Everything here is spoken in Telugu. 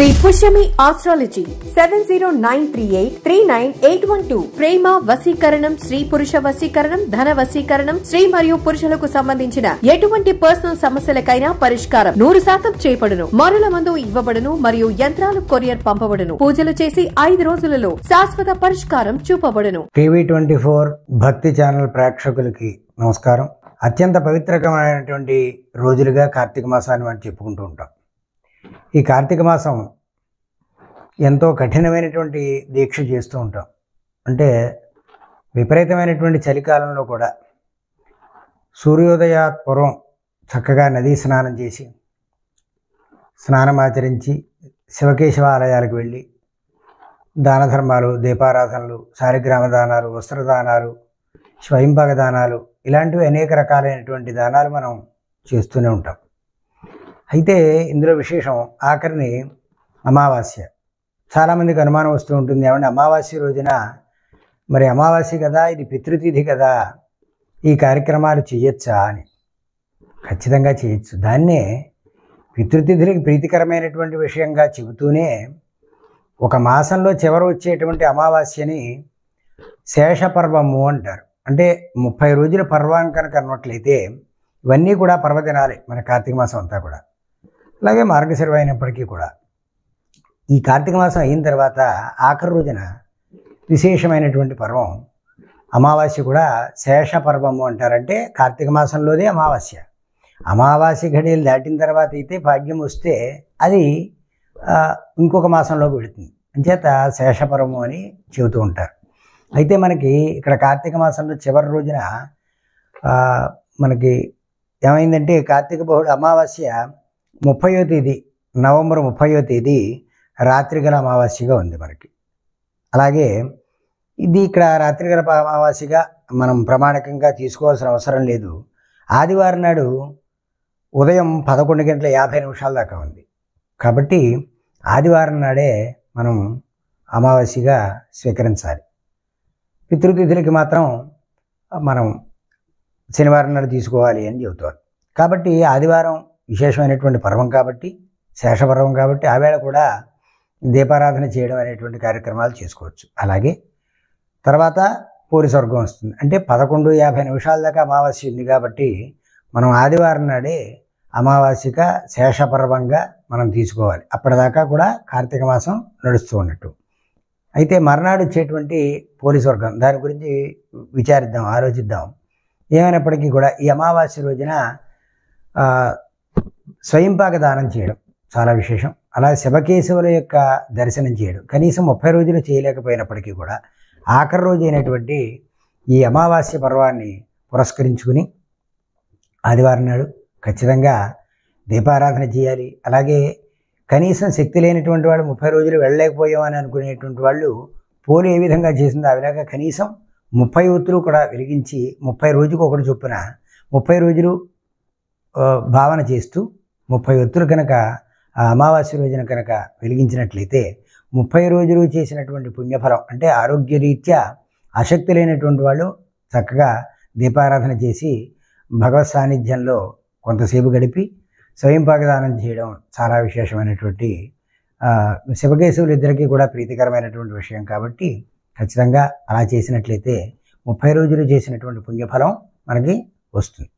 శ్రీ పుష్యమి ఆస్ట్రాలజీ 7093839812 ప్రేమ వశీకరణం, స్త్రీ పురుష వశీకరణం, ధన వశీకరణం, స్త్రీ మరియు పురుషులకు సంబంధించిన ఎటువంటి పర్సనల్ సమస్యలకైనా పరిష్కారం 100% చేయబడును. మరుల మందు ఇవ్వబడును మరియు యంత్రాలు కొరియర్ పంపబడును. పూజలు చేసి 5 రోజులలో శాశ్వత పరిష్కారం చూపబడును. టీవీ 24 భక్తి ఛానల్ ప్రేక్షకులకి నమస్కారం. అత్యంత పవిత్రకరమైనటువంటి రోజులుగా కార్తీక మాసాన్ని మనం చెప్పుకుంటూ ఉంటాం. ఈ కార్తీక మాసం ఎంతో కఠినమైనటువంటి దీక్ష చేస్తూ ఉంటాం. అంటే విపరీతమైనటువంటి చలికాలంలో కూడా సూర్యోదయాత్పూర్వం చక్కగా నదీ స్నానం చేసి స్నానమాచరించి శివకేశవ ఆలయాలకు వెళ్ళి దాన ధర్మాలు, దీపారాధనలు, శాలిగ్రామ దానాలు, వస్త్రదానాలు, స్వయంపాక దానాలు ఇలాంటివి అనేక రకాలైనటువంటి దానాలు మనం చేస్తూనే ఉంటాం. అయితే ఇందులో విశేషం ఆఖరిని అమావాస్య. చాలామందికి అనుమానం వస్తూ ఉంటుంది, ఏమంటే అమావాస్య రోజున మరి అమావాస్య కదా, ఇది పితృతిథి కదా, ఈ కార్యక్రమాలు చేయొచ్చా అని. ఖచ్చితంగా చేయొచ్చు. దాన్నే పితృతిథులకి ప్రీతికరమైనటువంటి విషయంగా చెబుతూనే ఒక మాసంలో చివర వచ్చేటువంటి అమావాస్యని శేషపర్వము అంటారు. అంటే 30 రోజుల పర్వం కనుక అన్నట్లయితే ఇవన్నీ కూడా పర్వదినాలే మన కార్తీక మాసం అంతా కూడా. అలాగే మార్గశిర అయినప్పటికీ కూడా ఈ కార్తీక మాసం అయిన తర్వాత ఆఖరి రోజున విశేషమైనటువంటి పర్వం అమావాస్య కూడా శేషపర్వము అంటారంటే కార్తీక మాసంలోదే అమావాస్య. అమావాస్య ఘడియలు దాటిన తర్వాత అయితే భాగ్యం వస్తే అది ఇంకొక మాసంలోకి వెళుతుంది. అంచేత శేషపర్వము అని చెబుతూ ఉంటారు. అయితే మనకి ఇక్కడ కార్తీక మాసంలో చివరి రోజున మనకి ఏమైందంటే కార్తీక బహుళ అమావాస్య 30వ తేదీ, నవంబర్ 30వ తేదీ రాత్రిగల అమావాస్యగా ఉంది మనకి. అలాగే ఇది ఇక్కడ రాత్రిగల అమావాస్యగా మనం ప్రామాణికంగా తీసుకోవాల్సిన అవసరం లేదు. ఆదివారం నాడు ఉదయం 11:50 దాకా ఉంది. కాబట్టి ఆదివారం నాడే మనం అమావాస్యగా స్వీకరించాలి. పితృతిథులకి మాత్రం మనం శనివారం నాడు తీసుకోవాలి అని చెబుతారు. కాబట్టి ఆదివారం విశేషమైనటువంటి పర్వం కాబట్టి, శేషపర్వం కాబట్టి ఆ వేళ కూడా దీపారాధన చేయడం అనేటువంటి కార్యక్రమాలు చేసుకోవచ్చు. అలాగే తర్వాత పూరి స్వర్గం వస్తుంది. అంటే 11:50 దాకా అమావాస్య ఉంది కాబట్టి మనం ఆదివారం నాడే అమావాస్యక శేషపర్వంగా మనం తీసుకోవాలి. అప్పటిదాకా కూడా కార్తీక మాసం నడుస్తూ ఉన్నట్టు. అయితే మర్నాడు వచ్చేటువంటి పూరి స్వర్గం దాని గురించి విచారిద్దాం, ఆలోచిద్దాం. ఏమైనప్పటికీ కూడా ఈ అమావాస్య రోజున స్వయంపాక దానం చేయడం చాలా విశేషం. అలా శివకేశవుల యొక్క దర్శనం చేయడం కనీసం 30 రోజులు చేయలేకపోయినప్పటికీ కూడా ఆఖరి రోజు అయినటువంటి ఈ అమావాస్య పర్వాన్ని పురస్కరించుకుని ఆదివారం నాడు ఖచ్చితంగా దీపారాధన చేయాలి. అలాగే కనీసం శక్తి లేనటువంటి వాళ్ళు 30 రోజులు వెళ్ళలేకపోయామని అనుకునేటువంటి వాళ్ళు పోలు ఏ విధంగా చేసిందో ఆ విధంగా కనీసం 30 ఒత్తులు కూడా వెలిగించి 30 రోజుకు ఒకటి చొప్పున 30 రోజులు భావన చేస్తూ 30 ఒత్తులు కనుక ఆ అమావాస్య రోజున కనుక వెలిగించినట్లయితే 30 రోజులు చేసినటువంటి పుణ్యఫలం, అంటే ఆరోగ్యరీత్యా ఆసక్తి లేనటువంటి వాళ్ళు చక్కగా దీపారాధన చేసి భగవత్ సాన్నిధ్యంలో కొంతసేపు గడిపి స్వయంపాక దానం చేయడం చాలా విశేషమైనటువంటి శివకేశవులు ఇద్దరికీ కూడా ప్రీతికరమైనటువంటి విషయం. కాబట్టి ఖచ్చితంగా అలా చేసినట్లయితే 30 రోజులు చేసినటువంటి పుణ్యఫలం మనకి వస్తుంది.